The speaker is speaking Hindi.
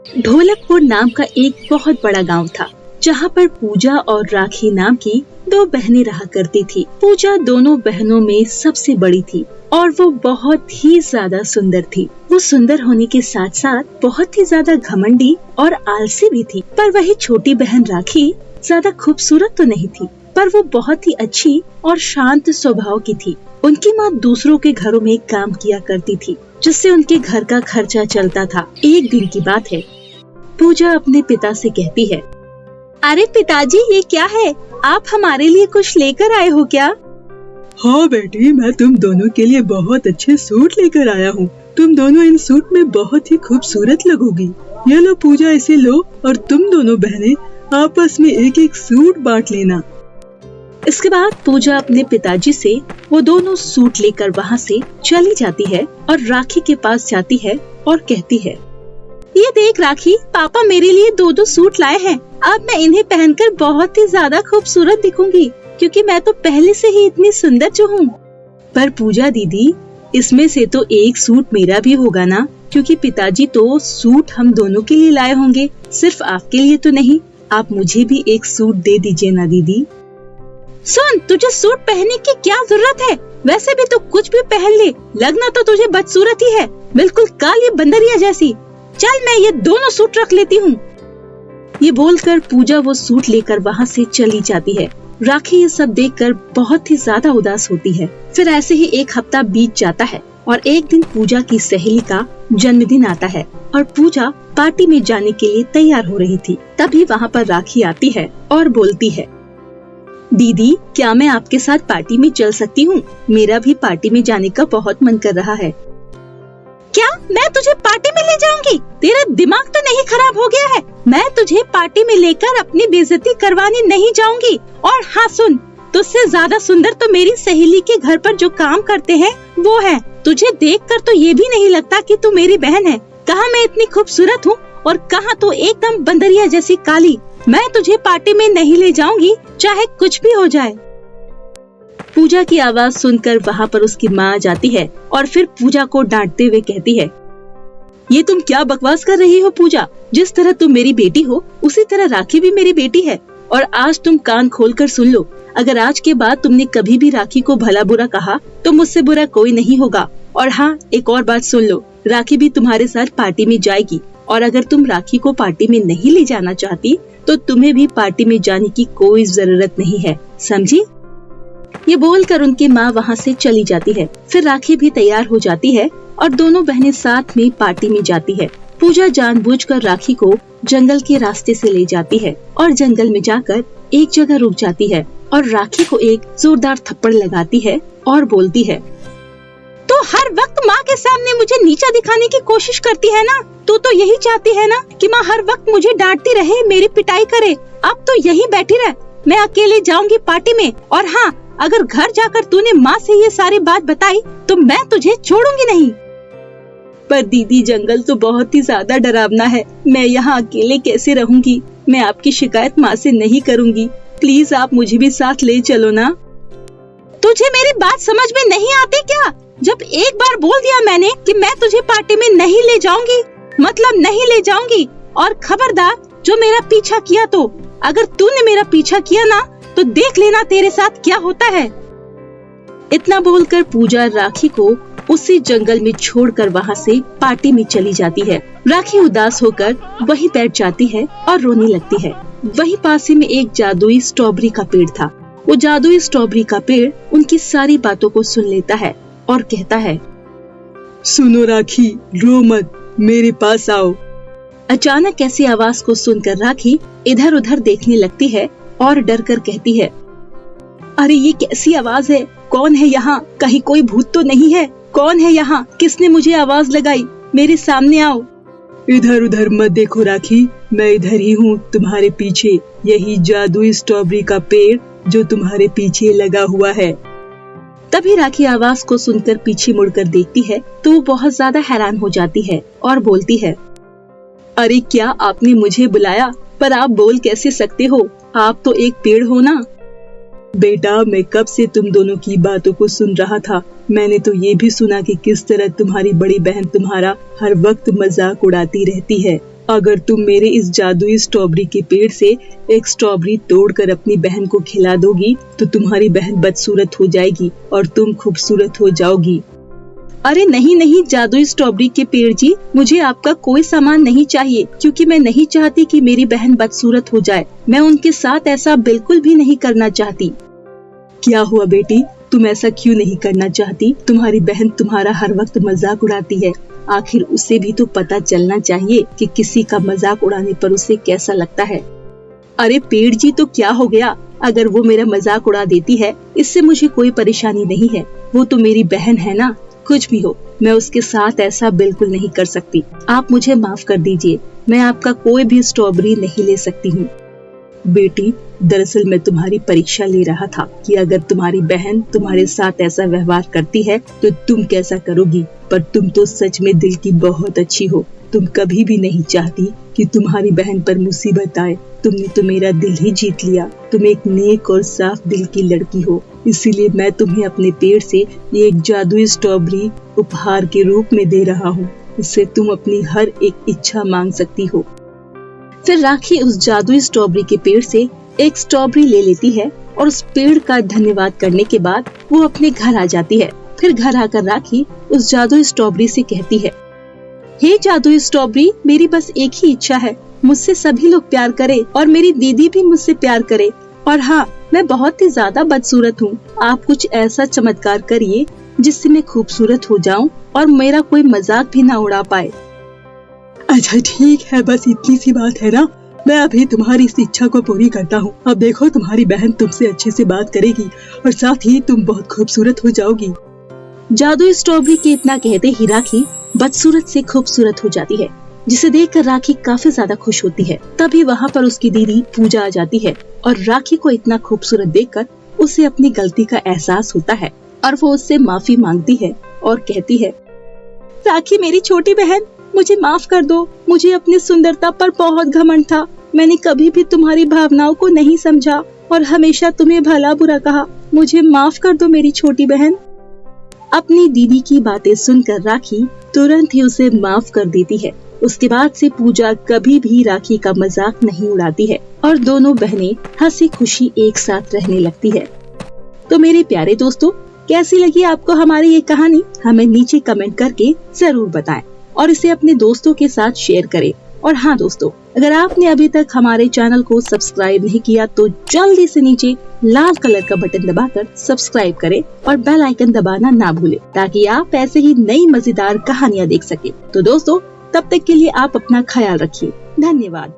ढोलकपुर नाम का एक बहुत बड़ा गांव था, जहाँ पर पूजा और राखी नाम की दो बहनें रहा करती थी। पूजा दोनों बहनों में सबसे बड़ी थी और वो बहुत ही ज्यादा सुंदर थी। वो सुंदर होने के साथ साथ बहुत ही ज्यादा घमंडी और आलसी भी थी। पर वही छोटी बहन राखी ज्यादा खूबसूरत तो नहीं थी, पर वो बहुत ही अच्छी और शांत स्वभाव की थी। उनकी माँ दूसरों के घरों में काम किया करती थी, जिससे उनके घर का खर्चा चलता था। एक दिन की बात है, पूजा अपने पिता से कहती है, अरे पिताजी, ये क्या है? आप हमारे लिए कुछ लेकर आए हो क्या? हाँ बेटी, मैं तुम दोनों के लिए बहुत अच्छे सूट लेकर आया हूँ। तुम दोनों इन सूट में बहुत ही खूबसूरत लगोगी। ये लो पूजा, इसे लो और तुम दोनों बहनें आपस में एक एक सूट बांट लेना। इसके बाद पूजा अपने पिताजी से वो दोनों सूट लेकर वहाँ से चली जाती है और राखी के पास जाती है और कहती है, ये देख राखी, पापा मेरे लिए दो दो सूट लाए हैं। अब मैं इन्हें पहनकर बहुत ही ज्यादा खूबसूरत दिखूंगी, क्योंकि मैं तो पहले से ही इतनी सुंदर जो हूँ। पर पूजा दीदी, इसमें से तो एक सूट मेरा भी होगा ना, क्योंकि पिताजी तो सूट हम दोनों के लिए लाए होंगे, सिर्फ आपके लिए तो नहीं। आप मुझे भी एक सूट दे दीजिए ना दीदी। सुन, तुझे सूट पहनने की क्या जरूरत है? वैसे भी तू कुछ भी पहन ले, लगना तो तुझे बदसूरत ही है, बिल्कुल काली बंदरिया जैसी। चल, मैं ये दोनों सूट रख लेती हूँ। ये बोलकर पूजा वो सूट लेकर वहाँ से चली जाती है। राखी ये सब देखकर बहुत ही ज्यादा उदास होती है। फिर ऐसे ही एक हफ्ता बीत जाता है और एक दिन पूजा की सहेली का जन्मदिन आता है और पूजा पार्टी में जाने के लिए तैयार हो रही थी। तभी वहाँ पर राखी आती है और बोलती है, दीदी, क्या मैं आपके साथ पार्टी में चल सकती हूँ? मेरा भी पार्टी में जाने का बहुत मन कर रहा है। क्या मैं तुझे पार्टी में ले जाऊंगी? तेरा दिमाग तो नहीं खराब हो गया है? मैं तुझे पार्टी में लेकर अपनी बेइज्जती करवाने नहीं जाऊंगी। और हाँ सुन, तुझसे ज्यादा सुंदर तो मेरी सहेली के घर पर जो काम करते हैं वो है। तुझे देखकर तो ये भी नहीं लगता कि तू मेरी बहन है। कहाँ मैं इतनी खूबसूरत हूँ और कहाँ तो एकदम बंदरिया जैसी काली। मैं तुझे पार्टी में नहीं ले जाऊंगी, चाहे कुछ भी हो जाए। पूजा की आवाज सुनकर वहाँ पर उसकी माँ आ जाती है और फिर पूजा को डांटते हुए कहती है, ये तुम क्या बकवास कर रही हो पूजा? जिस तरह तुम मेरी बेटी हो, उसी तरह राखी भी मेरी बेटी है। और आज तुम कान खोलकर सुन लो, अगर आज के बाद तुमने कभी भी राखी को भला बुरा कहा तो मुझसे बुरा कोई नहीं होगा। और हाँ, एक और बात सुन लो, राखी भी तुम्हारे साथ पार्टी में जाएगी और अगर तुम राखी को पार्टी में नहीं ले जाना चाहती तो तुम्हें भी पार्टी में जाने की कोई जरूरत नहीं है, समझी? ये बोलकर उनकी माँ वहाँ से चली जाती है। फिर राखी भी तैयार हो जाती है और दोनों बहनें साथ में पार्टी में जाती है। पूजा जानबूझकर राखी को जंगल के रास्ते से ले जाती है और जंगल में जाकर एक जगह रुक जाती है और राखी को एक जोरदार थप्पड़ लगाती है और बोलती है, तो हर वक्त माँ के सामने मुझे नीचा दिखाने की कोशिश करती है ना? तू तो यही चाहती है ना कि माँ हर वक्त मुझे डांटती रहे, मेरी पिटाई करे। अब तो यही बैठी रह, मैं अकेले जाऊंगी पार्टी में। और हाँ, अगर घर जाकर तूने माँ से ये सारी बात बताई तो मैं तुझे छोड़ूंगी नहीं। पर दीदी, जंगल तो बहुत ही ज्यादा डरावना है, मैं यहाँ अकेले कैसे रहूंगी? मैं आपकी शिकायत माँ से नहीं करूंगी, प्लीज आप मुझे भी साथ ले चलो ना। तुझे मेरी बात समझ में नहीं आती क्या? जब एक बार बोल दिया मैंने कि मैं तुझे पार्टी में नहीं ले जाऊंगी, मतलब नहीं ले जाऊंगी। और खबरदार, जो मेरा पीछा किया तो अगर तूने मेरा पीछा किया ना तो देख लेना तेरे साथ क्या होता है। इतना बोलकर पूजा राखी को उसी जंगल में छोड़कर वहाँ से पार्टी में चली जाती है। राखी उदास होकर वहीं बैठ जाती है और रोने लगती है। वहीं पास ही में एक जादुई स्ट्रॉबेरी का पेड़ था। वो जादुई स्ट्रॉबेरी का पेड़ उनकी सारी बातों को सुन लेता है और कहता है, सुनो राखी, रो मत, मेरे पास आओ। अचानक ऐसी आवाज को सुनकर राखी इधर उधर देखने लगती है और डर कर कहती है, अरे ये कैसी आवाज है? कौन है यहाँ? कहीं कोई भूत तो नहीं है? कौन है यहाँ? किसने मुझे आवाज लगाई? मेरे सामने आओ। इधर उधर मत देखो राखी, मैं इधर ही हूँ तुम्हारे पीछे। यही जादुई स्ट्रॉबेरी का पेड़ जो तुम्हारे पीछे लगा हुआ है। तभी राखी आवाज को सुनकर पीछे मुड़कर देखती है तो वो बहुत ज्यादा हैरान हो जाती है और बोलती है, अरे क्या आपने मुझे बुलाया? पर आप बोल कैसे सकते हो? आप तो एक पेड़ हो ना। बेटा, मैं कब से तुम दोनों की बातों को सुन रहा था। मैंने तो ये भी सुना कि किस तरह तुम्हारी बड़ी बहन तुम्हारा हर वक्त मजाक उड़ाती रहती है। अगर तुम मेरे इस जादुई स्ट्रॉबेरी के पेड़ से एक स्ट्रॉबेरी तोड़कर अपनी बहन को खिला दोगी तो तुम्हारी बहन बदसूरत हो जाएगी और तुम खूबसूरत हो जाओगी। अरे नहीं नहीं जादुई स्ट्रॉबेरी के पेड़ जी, मुझे आपका कोई सामान नहीं चाहिए, क्योंकि मैं नहीं चाहती कि मेरी बहन बदसूरत हो जाए। मैं उनके साथ ऐसा बिल्कुल भी नहीं करना चाहती। क्या हुआ बेटी, तुम ऐसा क्यों नहीं करना चाहती? तुम्हारी बहन तुम्हारा हर वक्त मजाक उड़ाती है। आखिर उसे भी तो पता चलना चाहिए कि किसी का मजाक उड़ाने पर उसे कैसा लगता है। अरे पेड़ जी तो क्या हो गया, अगर वो मेरा मजाक उड़ा देती है इससे मुझे कोई परेशानी नहीं है। वो तो मेरी बहन है ना। कुछ भी हो, मैं उसके साथ ऐसा बिल्कुल नहीं कर सकती। आप मुझे माफ कर दीजिए, मैं आपका कोई भी स्ट्रॉबेरी नहीं ले सकती हूँ। बेटी, दरअसल मैं तुम्हारी परीक्षा ले रहा था कि अगर तुम्हारी बहन तुम्हारे साथ ऐसा व्यवहार करती है तो तुम कैसा करोगी। पर तुम तो सच में दिल की बहुत अच्छी हो। तुम कभी भी नहीं चाहती कि तुम्हारी बहन पर मुसीबत आए। तुमने तो मेरा दिल ही जीत लिया। तुम एक नेक और साफ दिल की लड़की हो, इसीलिए मैं तुम्हें अपने पेड़ से ये एक जादुई स्ट्रॉबेरी उपहार के रूप में दे रहा हूँ। इससे तुम अपनी हर एक इच्छा मांग सकती हो। फिर राखी उस जादुई स्ट्रॉबेरी के पेड़ से एक स्ट्रॉबेरी ले लेती है और उस पेड़ का धन्यवाद करने के बाद वो अपने घर आ जाती है। फिर घर आकर राखी उस जादुई स्ट्रॉबेरी से कहती है, हे जादुई स्ट्रॉबेरी, मेरी बस एक ही इच्छा है, मुझसे सभी लोग प्यार करें और मेरी दीदी भी मुझसे प्यार करे। और हाँ, मैं बहुत ही ज्यादा बदसूरत हूँ। आप कुछ ऐसा चमत्कार करिए जिससे मैं खूबसूरत हो जाऊँ और मेरा कोई मजाक भी ना उड़ा पाए। अच्छा ठीक है, बस इतनी सी बात है ना। मैं अभी तुम्हारी इस इच्छा को पूरी करता हूँ। अब देखो, तुम्हारी बहन तुमसे अच्छे से बात करेगी और साथ ही तुम बहुत खूबसूरत हो जाओगी। जादुई स्ट्रॉबेरी के इतना कहते ही राखी बदसूरत से खूबसूरत हो जाती है, जिसे देखकर राखी काफी ज्यादा खुश होती है। तभी वहाँ पर उसकी दीदी पूजा आ जाती है और राखी को इतना खूबसूरत देखकर उसे अपनी गलती का एहसास होता है और वो उससे माफी मांगती है और कहती है, राखी मेरी छोटी बहन, मुझे माफ कर दो। मुझे अपनी सुंदरता पर बहुत घमंड था। मैंने कभी भी तुम्हारी भावनाओं को नहीं समझा और हमेशा तुम्हें भला बुरा कहा। मुझे माफ कर दो मेरी छोटी बहन। अपनी दीदी की बातें सुनकर राखी तुरंत ही उसे माफ कर देती है। उसके बाद से पूजा कभी भी राखी का मजाक नहीं उड़ाती है और दोनों बहनें हंसी खुशी एक साथ रहने लगती है। तो मेरे प्यारे दोस्तों, कैसी लगी आपको हमारी ये कहानी? हमें नीचे कमेंट करके जरूर बताएं और इसे अपने दोस्तों के साथ शेयर करें। और हाँ दोस्तों, अगर आपने अभी तक हमारे चैनल को सब्सक्राइब नहीं किया तो जल्दी से नीचे लाल कलर का बटन दबाकर सब्सक्राइब करें और बेल आइकन दबाना ना भूलें, ताकि आप ऐसे ही नई मजेदार कहानियाँ देख सकें। तो दोस्तों, तब तक के लिए आप अपना ख्याल रखिए। धन्यवाद।